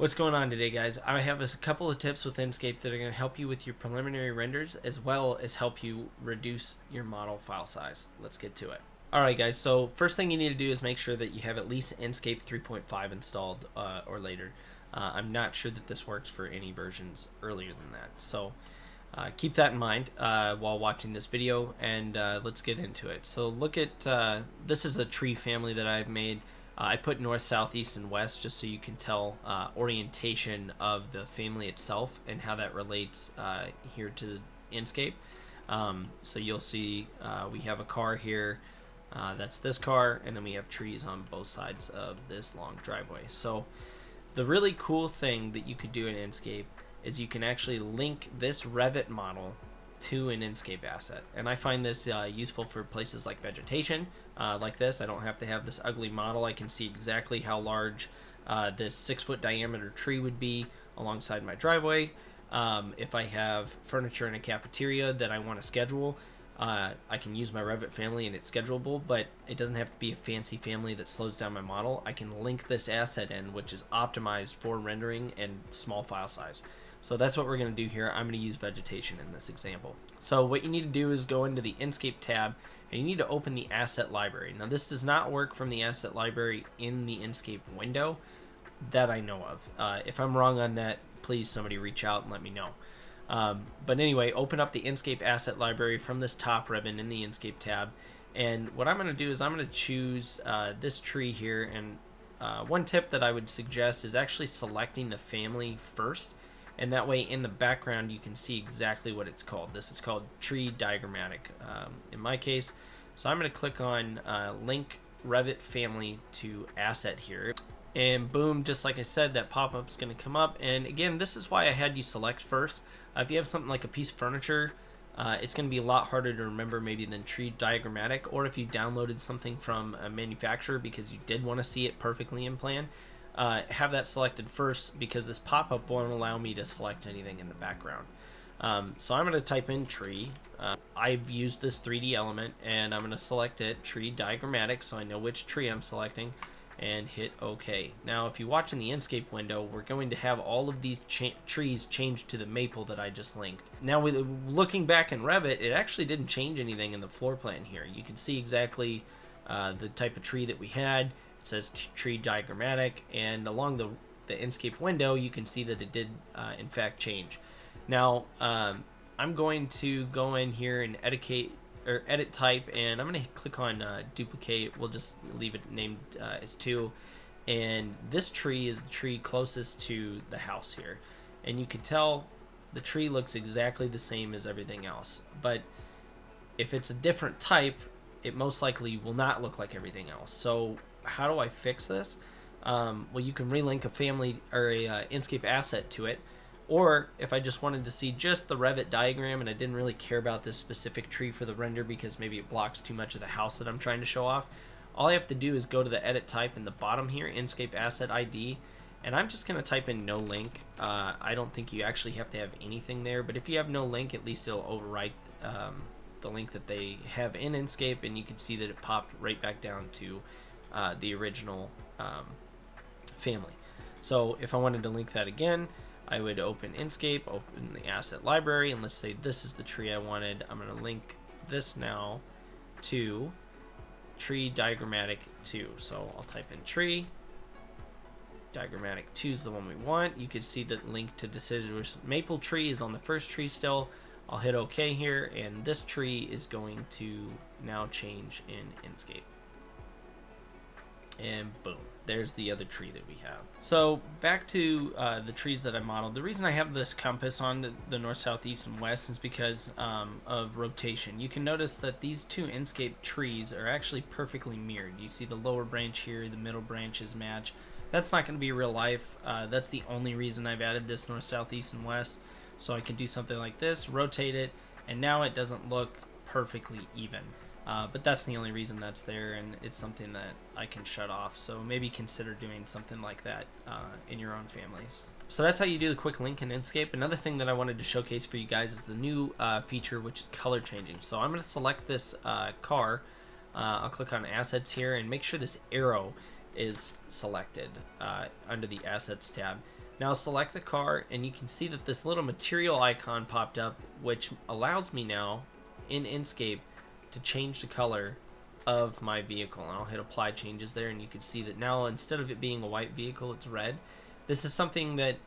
What's going on today, guys? I have a couple of tips with Enscape that are going to help you with your preliminary renders as well as help you reduce your model file size. Let's get to it. Alright guys, so first thing you need to do is make sure that you have at least Enscape 3.5 installed or later. I'm not sure that this works for any versions earlier than that, so keep that in mind while watching this video, and let's get into it. So look at, this is a tree family that I've made. I put north, south, east, and west just so you can tell orientation of the family itself and how that relates here to Enscape. So you'll see we have a car here, that's this car, and then we have trees on both sides of this long driveway. So the really cool thing that you could do in Enscape is you can actually link this Revit model to an Enscape asset, and I find this useful for places like vegetation like this. I don't have to have this ugly model. I can see exactly how large this 6-foot diameter tree would be alongside my driveway. If I have furniture in a cafeteria that I want to schedule, I can use my Revit family and it's schedulable, but it doesn't have to be a fancy family that slows down my model. I can link this asset in, which is optimized for rendering and small file size. So that's what we're going to do here. I'm going to use vegetation in this example. So what you need to do is go into the Enscape tab and you need to open the asset library. Now this does not work from the asset library in the Enscape window that I know of. If I'm wrong on that, please somebody reach out and let me know. But anyway, open up the Enscape asset library from this top ribbon in the Enscape tab. And what I'm going to do is I'm going to choose this tree here. And one tip that I would suggest is actually selecting the family first. And that way in the background you can see exactly what it's called. This is called tree diagrammatic in my case. So I'm going to click on link Revit family to asset here. And boom, just like I said, that pop-up is going to come up. And again, this is why I had you select first. If you have something like a piece of furniture, it's going to be a lot harder to remember maybe than tree diagrammatic. Or if you downloaded something from a manufacturer because you did want to see it perfectly in plan, have that selected first, because this pop-up won't allow me to select anything in the background. So I'm going to type in tree. I've used this 3D element and I'm going to select it, tree diagrammatic, so I know which tree I'm selecting, and hit OK. Now if you watch in the Enscape window, we're going to have all of these trees changed to the maple that I just linked. Now with looking back in Revit, it actually didn't change anything in the floor plan here. You can see exactly the type of tree that we had. It says tree diagrammatic, and along the Enscape window you can see that it did in fact change. Now I'm going to go in here and edit type, and I'm going to click on duplicate. We'll just leave it named as 2, and this tree is the tree closest to the house here, and you can tell the tree looks exactly the same as everything else, but if it's a different type, it most likely will not look like everything else. So how do I fix this? Well, you can relink a family or a Enscape asset to it, or if I just wanted to see just the Revit diagram and I didn't really care about this specific tree for the render because maybe it blocks too much of the house that I'm trying to show off, all I have to do is go to the edit type in the bottom here, Enscape asset ID, and I'm just going to type in no link. I don't think you actually have to have anything there, but if you have no link, at least it'll overwrite the link that they have in Enscape, and you can see that it popped right back down to the original family. So if I wanted to link that again, I would open Enscape, open the asset library, and let's say this is the tree I wanted. I'm going to link this now to tree diagrammatic 2. So I'll type in tree diagrammatic 2 is the one we want. You can see that link to deciduous maple tree is on the first tree still. I'll hit OK here, and this tree is going to now change in Enscape. And boom, there's the other tree that we have. So back to the trees that I modeled. The reason I have this compass on the north, south, east, and west is because of rotation. You can notice that these two Enscape trees are actually perfectly mirrored. You see the lower branch here, the middle branches match. That's not going to be real life. That's the only reason I've added this north, south, east, and west. So I can do something like this, rotate it, and now it doesn't look perfectly even. But that's the only reason that's there, and it's something that I can shut off. So maybe consider doing something like that in your own families. So that's how you do the quick link in Enscape. Another thing that I wanted to showcase for you guys is the new feature, which is color changing. So I'm going to select this car. I'll click on assets here and make sure this arrow is selected under the assets tab. Now select the car, and you can see that this little material icon popped up, which allows me now in Enscape to change the color of my vehicle. And I'll hit apply changes there, and you can see that now instead of it being a white vehicle, it's red. This is something that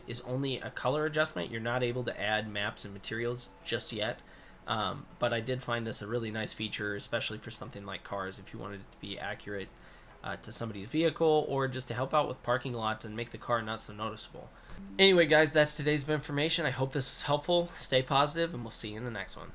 is only a color adjustment. You're not able to add maps and materials just yet. But I did find this a really nice feature, especially for something like cars, if you wanted it to be accurate to somebody's vehicle, or just to help out with parking lots and make the car not so noticeable. Anyway, guys, that's today's information. I hope this was helpful. Stay positive, and we'll see you in the next one.